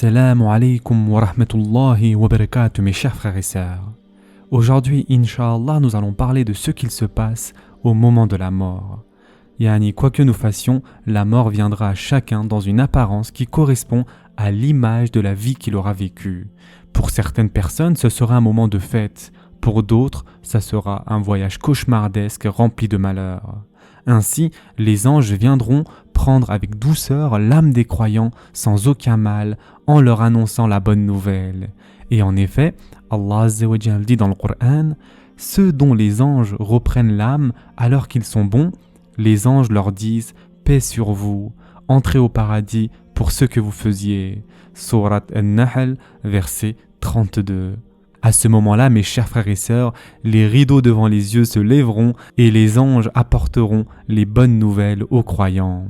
Assalamu alaikum wa rahmatullahi wa barakatuh mes chers frères et sœurs. Aujourd'hui, Inch'Allah, nous allons parler de ce qu'il se passe au moment de la mort. Yani, quoi que nous fassions, la mort viendra à chacun dans une apparence qui correspond à l'image de la vie qu'il aura vécue. Pour certaines personnes, ce sera un moment de fête. Pour d'autres, ça sera un voyage cauchemardesque rempli de malheurs. Ainsi, les anges viendront prendre avec douceur l'âme des croyants sans aucun mal en leur annonçant la bonne nouvelle. Et en effet, Allah Azza wa Jal dit dans le Coran, « Ceux dont les anges reprennent l'âme alors qu'ils sont bons, les anges leur disent « Paix sur vous, entrez au paradis pour ce que vous faisiez. » Sourate An-Nahl, verset 32. À ce moment-là, mes chers frères et sœurs, les rideaux devant les yeux se lèveront et les anges apporteront les bonnes nouvelles aux croyants.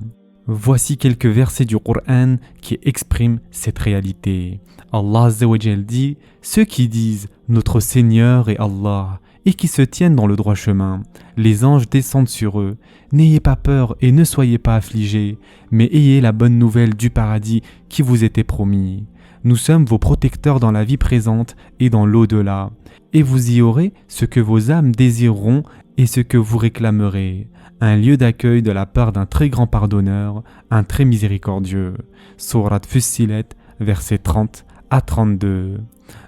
Voici quelques versets du Coran qui expriment cette réalité. Allah Azza wa Jal dit « Ceux qui disent « Notre Seigneur est Allah » et qui se tiennent dans le droit chemin, les anges descendent sur eux. N'ayez pas peur et ne soyez pas affligés, mais ayez la bonne nouvelle du paradis qui vous était promis. Nous sommes vos protecteurs dans la vie présente et dans l'au-delà, et vous y aurez ce que vos âmes désireront et ce que vous réclamerez, un lieu d'accueil de la part d'un très grand pardonneur, un très miséricordieux. Sourate Fussilet, versets 30 à 32.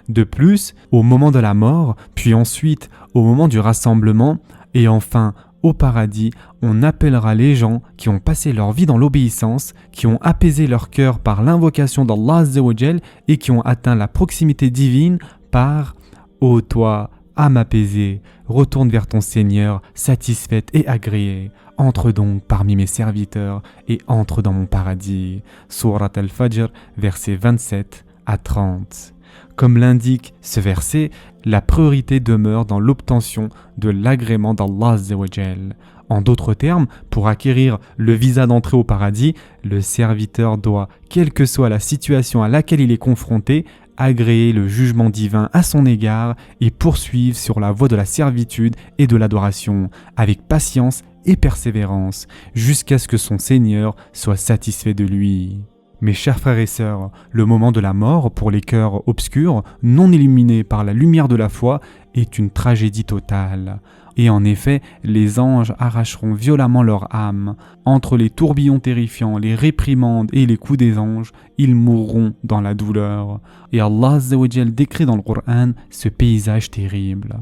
De plus, au moment de la mort, puis ensuite au moment du rassemblement, et enfin au paradis, on appellera les gens qui ont passé leur vie dans l'obéissance, qui ont apaisé leur cœur par l'invocation d'Allah Azza wa Jal et qui ont atteint la proximité divine par « Ô toi, âme apaisée, retourne vers ton Seigneur, satisfaite et agréée. Entre donc parmi mes serviteurs et entre dans mon paradis. » Surat Al-Fajr, versets 27 à 30. Comme l'indique ce verset, la priorité demeure dans l'obtention de l'agrément d'Allah Azza wa Jal. En d'autres termes, pour acquérir le visa d'entrée au paradis, le serviteur doit, quelle que soit la situation à laquelle il est confronté, agréer le jugement divin à son égard et poursuivre sur la voie de la servitude et de l'adoration, avec patience et persévérance, jusqu'à ce que son Seigneur soit satisfait de lui. Mes chers frères et sœurs, le moment de la mort, pour les cœurs obscurs, non illuminés par la lumière de la foi, est une tragédie totale. Et en effet, les anges arracheront violemment leur âme. Entre les tourbillons terrifiants, les réprimandes et les coups des anges, ils mourront dans la douleur. Et Allah Azza wa Jal décrit dans le Coran ce paysage terrible.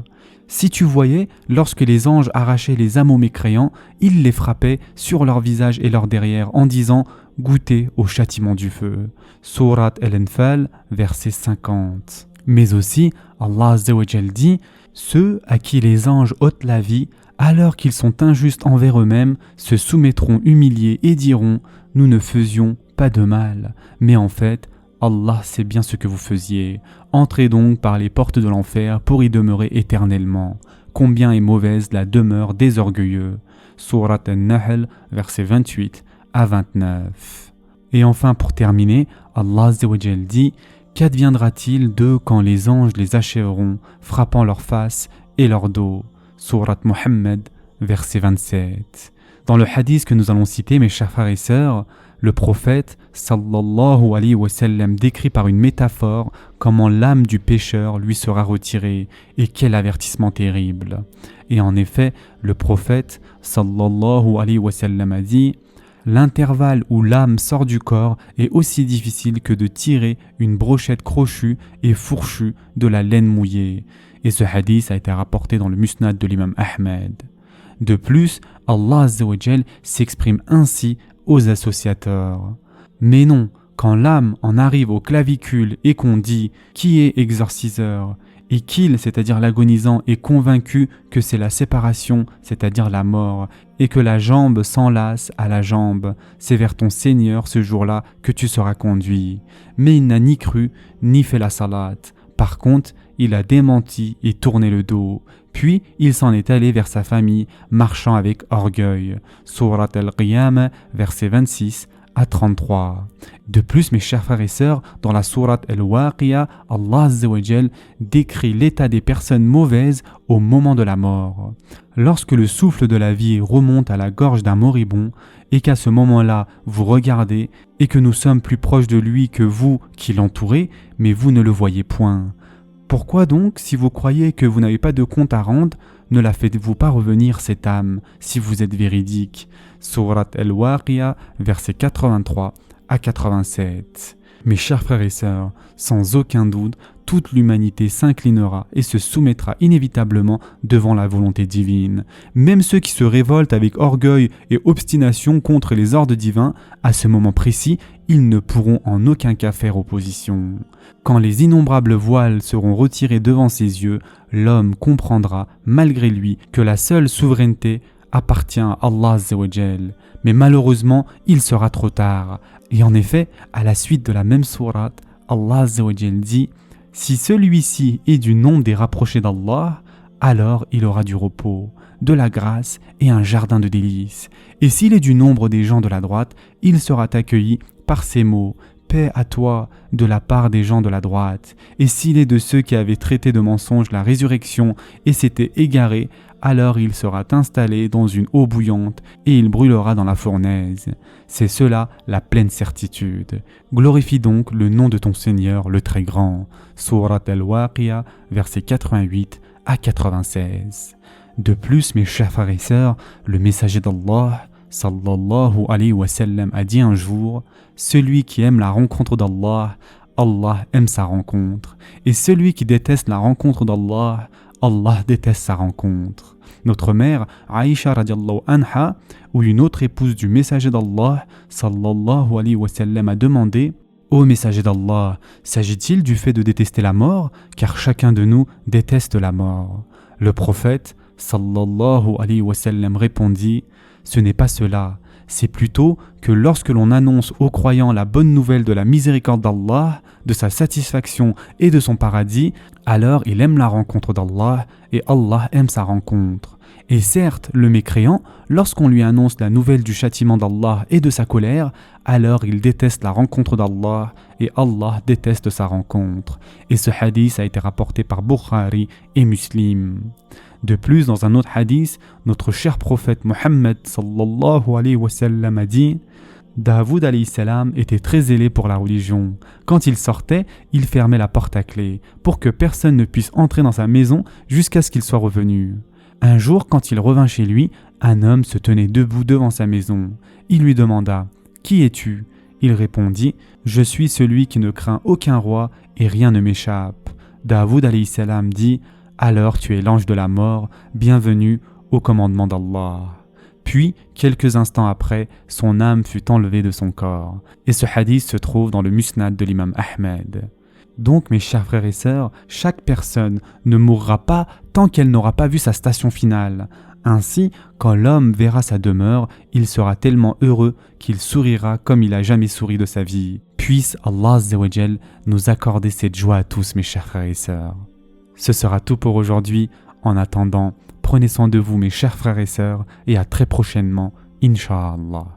Si tu voyais, lorsque les anges arrachaient les âmes aux mécréants, ils les frappaient sur leur visage et leur derrière en disant « Goûtez au châtiment du feu » Surat Al-Anfal, verset 50. Mais aussi, Allah Azza wa Jal dit « Ceux à qui les anges ôtent la vie, alors qu'ils sont injustes envers eux-mêmes, se soumettront humiliés et diront « Nous ne faisions pas de mal, mais en fait, Allah sait bien ce que vous faisiez. Entrez donc par les portes de l'enfer pour y demeurer éternellement. Combien est mauvaise la demeure des orgueilleux. » Surat An-Nahl, versets 28 à 29. Et enfin, pour terminer, Allah Azza wa Jal dit « Qu'adviendra-t-il d'eux quand les anges les achèveront, frappant leur face et leur dos » Surat Muhammad, verset 27. Dans le hadith que nous allons citer, mes chers frères et sœurs, le prophète sallallahu alayhi wa sallam décrit par une métaphore comment l'âme du pécheur lui sera retirée et quel avertissement terrible. Et en effet, le prophète sallallahu alayhi wa sallam a dit « L'intervalle où l'âme sort du corps est aussi difficile que de tirer une brochette crochue et fourchue de la laine mouillée. » Et ce hadith a été rapporté dans le Musnad de l'imam Ahmed. De plus, Allah Azza wa Jal s'exprime ainsi aux associateurs. Mais non, quand l'âme en arrive au clavicule et qu'on dit « Qui est exorciseur ?» et qu'il, c'est-à-dire l'agonisant, est convaincu que c'est la séparation, c'est-à-dire la mort, et que la jambe s'enlace à la jambe, c'est vers ton Seigneur ce jour-là que tu seras conduit. Mais il n'a ni cru, ni fait la salate. Par contre, il a démenti et tourné le dos. Puis, il s'en est allé vers sa famille, marchant avec orgueil. Surat Al-Qiyamah, versets 26 à 33. De plus, mes chers frères et sœurs, dans la sourate Al-Waqiya, Allah Azza wa Jal décrit l'état des personnes mauvaises au moment de la mort. Lorsque le souffle de la vie remonte à la gorge d'un moribond, et qu'à ce moment-là, vous regardez, et que nous sommes plus proches de lui que vous qui l'entourez, mais vous ne le voyez point. Pourquoi donc, si vous croyez que vous n'avez pas de compte à rendre, ne la faites-vous pas revenir cette âme, si vous êtes véridique? Sourate Al-Waqiya, versets 83 à 87. Mes chers frères et sœurs, sans aucun doute, toute l'humanité s'inclinera et se soumettra inévitablement devant la volonté divine. Même ceux qui se révoltent avec orgueil et obstination contre les ordres divins, à ce moment précis, ils ne pourront en aucun cas faire opposition. Quand les innombrables voiles seront retirés devant ses yeux, l'homme comprendra, malgré lui, que la seule souveraineté appartient à Allah Azza wa Jal. Mais malheureusement, il sera trop tard. Et en effet, à la suite de la même sourate, Allah Azza wa Jal dit « Si celui-ci est du nombre des rapprochés d'Allah, alors il aura du repos, de la grâce et un jardin de délices. Et s'il est du nombre des gens de la droite, il sera accueilli par ces mots « Paix à toi de la part des gens de la droite. Et s'il est de ceux qui avaient traité de mensonge la résurrection et s'étaient égarés, alors il sera installé dans une eau bouillante et il brûlera dans la fournaise. C'est cela la pleine certitude. Glorifie donc le nom de ton Seigneur le très grand. » Sourate Al-Waqiya, versets 88 à 96. De plus, mes chers frères et sœurs, le messager d'Allah, sallallahu alayhi wa sallam, a dit un jour « Celui qui aime la rencontre d'Allah, Allah aime sa rencontre. Et celui qui déteste la rencontre d'Allah, Allah déteste sa rencontre. » Notre mère, Aïcha radiallahu anha, ou une autre épouse du messager d'Allah, sallallahu alayhi wa sallam, a demandé « Ô messager d'Allah, s'agit-il du fait de détester la mort? Car chacun de nous déteste la mort. » Le prophète, sallallahu alayhi wa sallam, répondit « Ce n'est pas cela. C'est plutôt que lorsque l'on annonce aux croyants la bonne nouvelle de la miséricorde d'Allah, de sa satisfaction et de son paradis, alors il aime la rencontre d'Allah et Allah aime sa rencontre. Et certes, le mécréant, lorsqu'on lui annonce la nouvelle du châtiment d'Allah et de sa colère, alors il déteste la rencontre d'Allah et Allah déteste sa rencontre. Et ce hadith a été rapporté par Bukhari et Muslim. De plus, dans un autre hadith, notre cher prophète Mohammed sallallahu alayhi wa sallam a dit « Daoud alayhi salam était très zélé pour la religion. Quand il sortait, il fermait la porte à clé pour que personne ne puisse entrer dans sa maison jusqu'à ce qu'il soit revenu. Un jour, quand il revint chez lui, un homme se tenait debout devant sa maison. Il lui demanda « Qui es-tu » Il répondit « Je suis celui qui ne craint aucun roi et rien ne m'échappe. » Daoud alayhi salam dit « Alors tu es l'ange de la mort, bienvenue au commandement d'Allah. » Puis, quelques instants après, son âme fut enlevée de son corps. Et ce hadith se trouve dans le Musnad de l'imam Ahmed. Donc, mes chers frères et sœurs, chaque personne ne mourra pas tant qu'elle n'aura pas vu sa station finale. Ainsi, quand l'homme verra sa demeure, il sera tellement heureux qu'il sourira comme il n'a jamais souri de sa vie. Puisse Allah Azza wa Jal nous accorder cette joie à tous, mes chers frères et sœurs. Ce sera tout pour aujourd'hui. En attendant, prenez soin de vous, mes chers frères et sœurs, et à très prochainement, Inch'Allah.